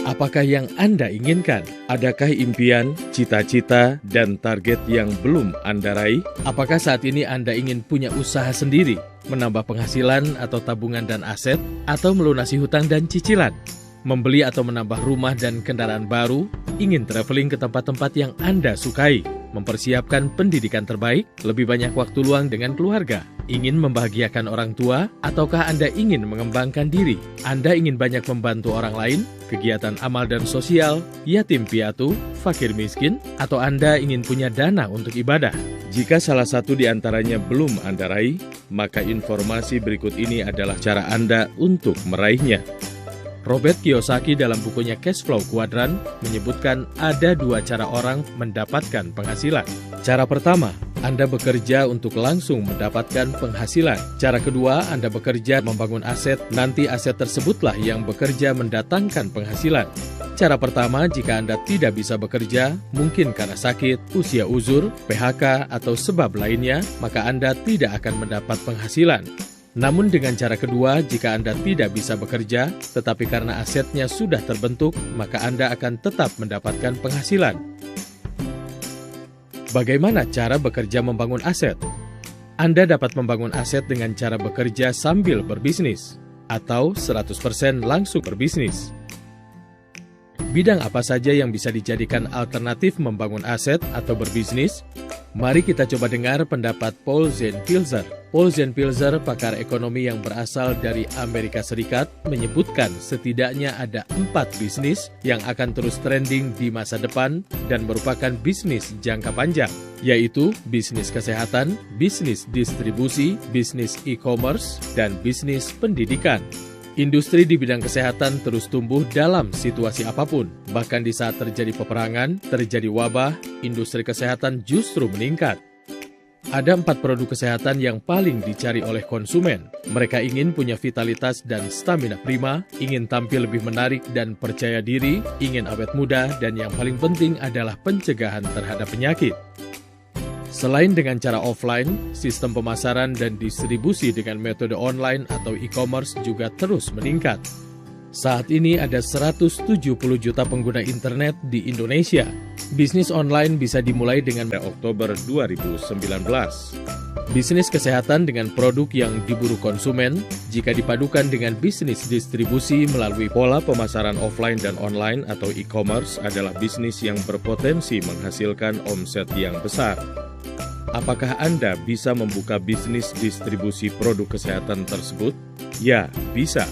Apakah yang Anda inginkan? Adakah impian, cita-cita, dan target yang belum Anda raih? Apakah saat ini Anda ingin punya usaha sendiri, menambah penghasilan atau tabungan dan aset, atau melunasi hutang dan cicilan? Membeli atau menambah rumah dan kendaraan baru? Ingin traveling ke tempat-tempat yang Anda sukai? Mempersiapkan pendidikan terbaik, lebih banyak waktu luang dengan keluarga, ingin membahagiakan orang tua, ataukah Anda ingin mengembangkan diri? Anda ingin banyak membantu orang lain, kegiatan amal dan sosial, yatim piatu, fakir miskin, atau Anda ingin punya dana untuk ibadah? Jika salah satu di antaranya belum Anda raih, maka informasi berikut ini adalah cara Anda untuk meraihnya. Robert Kiyosaki dalam bukunya Cash Flow Quadrant menyebutkan ada dua cara orang mendapatkan penghasilan. Cara pertama, Anda bekerja untuk langsung mendapatkan penghasilan. Cara kedua, Anda bekerja membangun aset, nanti aset tersebutlah yang bekerja mendatangkan penghasilan. Cara pertama, jika Anda tidak bisa bekerja, mungkin karena sakit, usia uzur, PHK, atau sebab lainnya, maka Anda tidak akan mendapat penghasilan. Namun dengan cara kedua, jika Anda tidak bisa bekerja, tetapi karena asetnya sudah terbentuk, maka Anda akan tetap mendapatkan penghasilan. Bagaimana cara bekerja membangun aset? Anda dapat membangun aset dengan cara bekerja sambil berbisnis, atau 100% langsung berbisnis. Bidang apa saja yang bisa dijadikan alternatif membangun aset atau berbisnis? Mari kita coba dengar pendapat Paul Zahn-Pilzer. Paul Zahn-Pilzer, pakar ekonomi yang berasal dari Amerika Serikat, menyebutkan setidaknya ada 4 bisnis yang akan terus trending di masa depan dan merupakan bisnis jangka panjang, yaitu bisnis kesehatan, bisnis distribusi, bisnis e-commerce, dan bisnis pendidikan. Industri di bidang kesehatan terus tumbuh dalam situasi apapun. Bahkan di saat terjadi peperangan, terjadi wabah, industri kesehatan justru meningkat. Ada 4 produk kesehatan yang paling dicari oleh konsumen. Mereka ingin punya vitalitas dan stamina prima, ingin tampil lebih menarik dan percaya diri, ingin awet muda, dan yang paling penting adalah pencegahan terhadap penyakit. Selain dengan cara offline, sistem pemasaran dan distribusi dengan metode online atau e-commerce juga terus meningkat. Saat ini ada 170 juta pengguna internet di Indonesia. Bisnis online bisa dimulai dengan Oktober 2019. Bisnis kesehatan dengan produk yang diburu konsumen, jika dipadukan dengan bisnis distribusi melalui pola pemasaran offline dan online atau e-commerce adalah bisnis yang berpotensi menghasilkan omset yang besar. Apakah Anda bisa membuka bisnis distribusi produk kesehatan tersebut? Ya, bisa.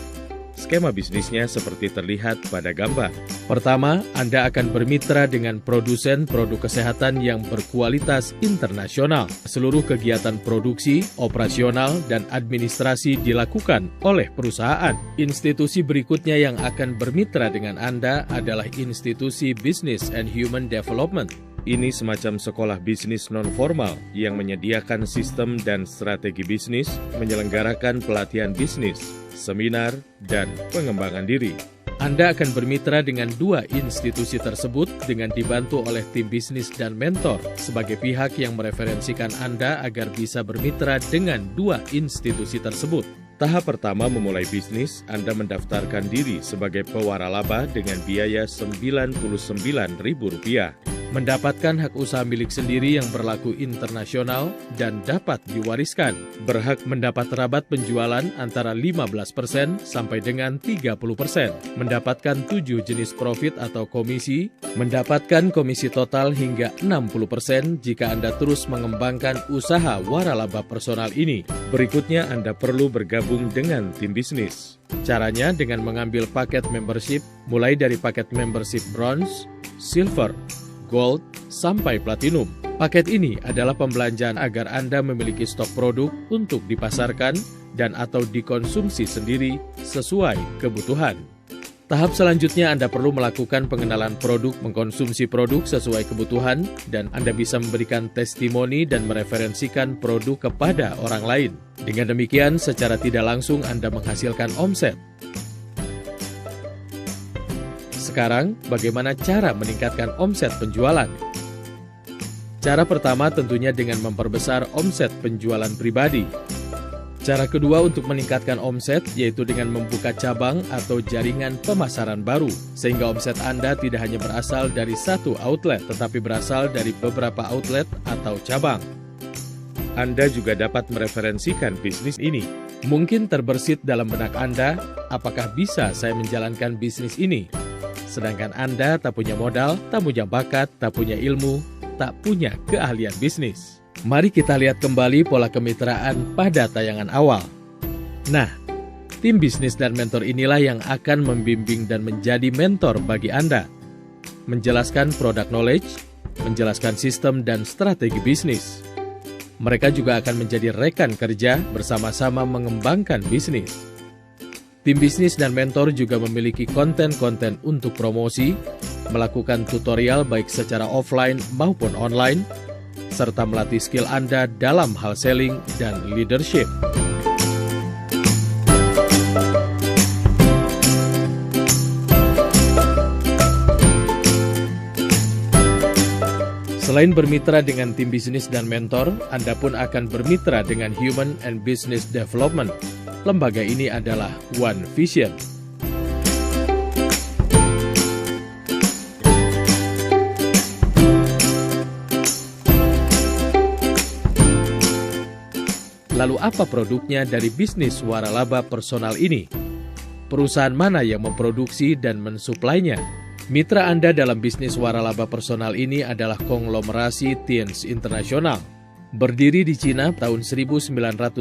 Skema bisnisnya seperti terlihat pada gambar. Pertama, Anda akan bermitra dengan produsen produk kesehatan yang berkualitas internasional. Seluruh kegiatan produksi, operasional, dan administrasi dilakukan oleh perusahaan. Institusi berikutnya yang akan bermitra dengan Anda adalah institusi Business and Human Development. Ini semacam sekolah bisnis non-formal yang menyediakan sistem dan strategi bisnis, menyelenggarakan pelatihan bisnis, seminar, dan pengembangan diri. Anda akan bermitra dengan 2 institusi tersebut dengan dibantu oleh tim bisnis dan mentor sebagai pihak yang mereferensikan Anda agar bisa bermitra dengan 2 institusi tersebut. Tahap pertama memulai bisnis, Anda mendaftarkan diri sebagai pewaralaba dengan biaya Rp99.000. Mendapatkan hak usaha milik sendiri yang berlaku internasional dan dapat diwariskan. Berhak mendapat rabat penjualan antara 15% sampai dengan 30%. Mendapatkan 7 jenis profit atau komisi. Mendapatkan komisi total hingga 60% jika Anda terus mengembangkan usaha waralaba personal ini. Berikutnya Anda perlu bergabung dengan tim bisnis. Caranya dengan mengambil paket membership mulai dari paket membership bronze, silver, gold, sampai platinum. Paket ini adalah pembelanjaan agar Anda memiliki stok produk untuk dipasarkan dan atau dikonsumsi sendiri sesuai kebutuhan. Tahap selanjutnya Anda perlu melakukan pengenalan produk, mengkonsumsi produk sesuai kebutuhan, dan Anda bisa memberikan testimoni dan mereferensikan produk kepada orang lain. Dengan demikian, secara tidak langsung Anda menghasilkan omset. Sekarang, bagaimana cara meningkatkan omset penjualan? Cara pertama tentunya dengan memperbesar omset penjualan pribadi. Cara kedua untuk meningkatkan omset yaitu dengan membuka cabang atau jaringan pemasaran baru, sehingga omset Anda tidak hanya berasal dari satu outlet, tetapi berasal dari beberapa outlet atau cabang. Anda juga dapat mereferensikan bisnis ini. Mungkin terbersit dalam benak Anda, apakah bisa saya menjalankan bisnis ini? Sedangkan Anda tak punya modal, tak punya bakat, tak punya ilmu, tak punya keahlian bisnis. Mari kita lihat kembali pola kemitraan pada tayangan awal. Nah, tim bisnis dan mentor inilah yang akan membimbing dan menjadi mentor bagi Anda. Menjelaskan product knowledge, menjelaskan sistem dan strategi bisnis. Mereka juga akan menjadi rekan kerja bersama-sama mengembangkan bisnis. Tim bisnis dan mentor juga memiliki konten-konten untuk promosi, melakukan tutorial baik secara offline maupun online, serta melatih skill Anda dalam hal selling dan leadership. Selain bermitra dengan tim bisnis dan mentor, Anda pun akan bermitra dengan Human and Business Development. Lembaga ini adalah One Vision. Lalu apa produknya dari bisnis waralaba personal ini? Perusahaan mana yang memproduksi dan mensuplainya? Mitra Anda dalam bisnis waralaba personal ini adalah konglomerasi Tienz International. Berdiri di Cina tahun 1995,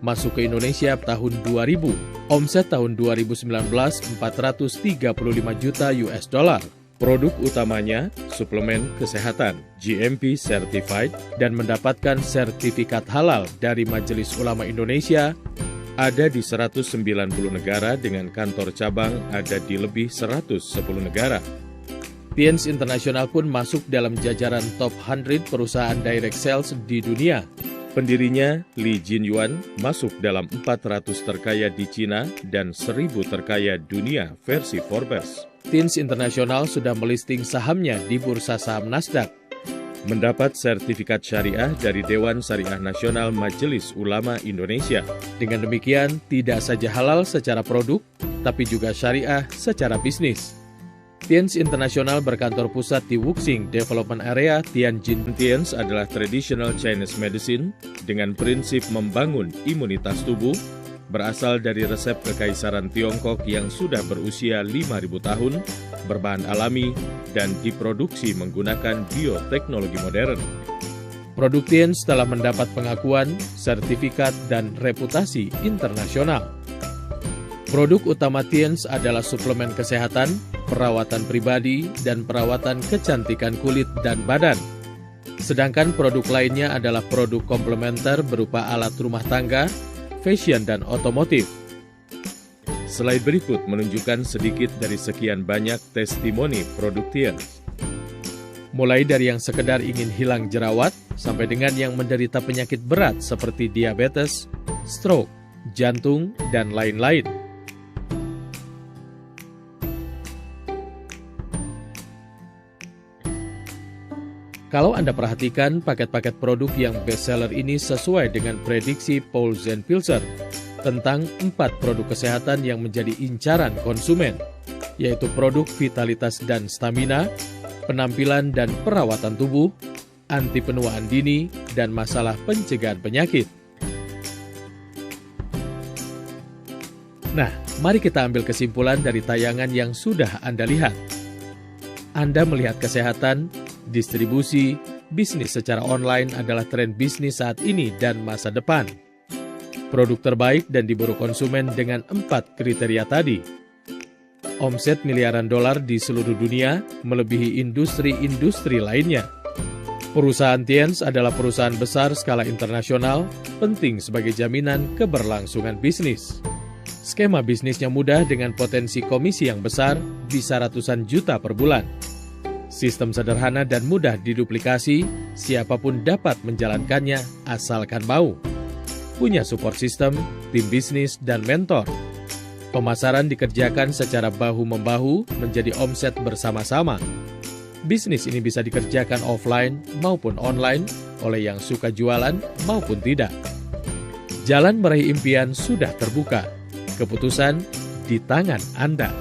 masuk ke Indonesia tahun 2000. Omset tahun 2019 435 juta US dollar. Produk utamanya suplemen kesehatan, GMP certified dan mendapatkan sertifikat halal dari Majelis Ulama Indonesia. Ada di 190 negara dengan kantor cabang ada di lebih 110 negara. Tienz International pun masuk dalam jajaran top 100 perusahaan direct sales di dunia. Pendirinya, Li Jinyuan, masuk dalam 400 terkaya di Cina dan 1000 terkaya dunia versi Forbes. Tienz International sudah melisting sahamnya di Bursa Saham Nasdaq. Mendapat sertifikat syariah dari Dewan Syariah Nasional Majelis Ulama Indonesia. Dengan demikian, tidak saja halal secara produk, tapi juga syariah secara bisnis. Tienz International berkantor pusat di Wuxing Development Area, Tianjin. Tienz adalah traditional Chinese medicine dengan prinsip membangun imunitas tubuh, berasal dari resep kekaisaran Tiongkok yang sudah berusia 5.000 tahun, berbahan alami, dan diproduksi menggunakan bioteknologi modern. Produk Tienz telah mendapat pengakuan, sertifikat, dan reputasi internasional. Produk utama Tienz adalah suplemen kesehatan, perawatan pribadi, dan perawatan kecantikan kulit dan badan. Sedangkan produk lainnya adalah produk komplementer berupa alat rumah tangga, fashion, dan otomotif. Slide berikut menunjukkan sedikit dari sekian banyak testimoni produk Tienz. Mulai dari yang sekedar ingin hilang jerawat, sampai dengan yang menderita penyakit berat seperti diabetes, stroke, jantung, dan lain-lain. Kalau Anda perhatikan, paket-paket produk yang bestseller ini sesuai dengan prediksi Paul Zenspilzer tentang 4 produk kesehatan yang menjadi incaran konsumen, yaitu produk vitalitas dan stamina, penampilan dan perawatan tubuh, anti penuaan dini, dan masalah pencegahan penyakit. Nah, mari kita ambil kesimpulan dari tayangan yang sudah Anda lihat. Anda melihat kesehatan, distribusi, bisnis secara online adalah tren bisnis saat ini dan masa depan. Produk terbaik dan diburu konsumen dengan 4 kriteria tadi. Omset miliaran dolar di seluruh dunia melebihi industri-industri lainnya. Perusahaan Tienz adalah perusahaan besar skala internasional, penting sebagai jaminan keberlangsungan bisnis. Skema bisnisnya mudah dengan potensi komisi yang besar, bisa ratusan juta per bulan. Sistem sederhana dan mudah diduplikasi, siapapun dapat menjalankannya asalkan mau. Punya support system, tim bisnis, dan mentor. Pemasaran dikerjakan secara bahu-membahu menjadi omset bersama-sama. Bisnis ini bisa dikerjakan offline maupun online oleh yang suka jualan maupun tidak. Jalan meraih impian sudah terbuka. Keputusan di tangan Anda.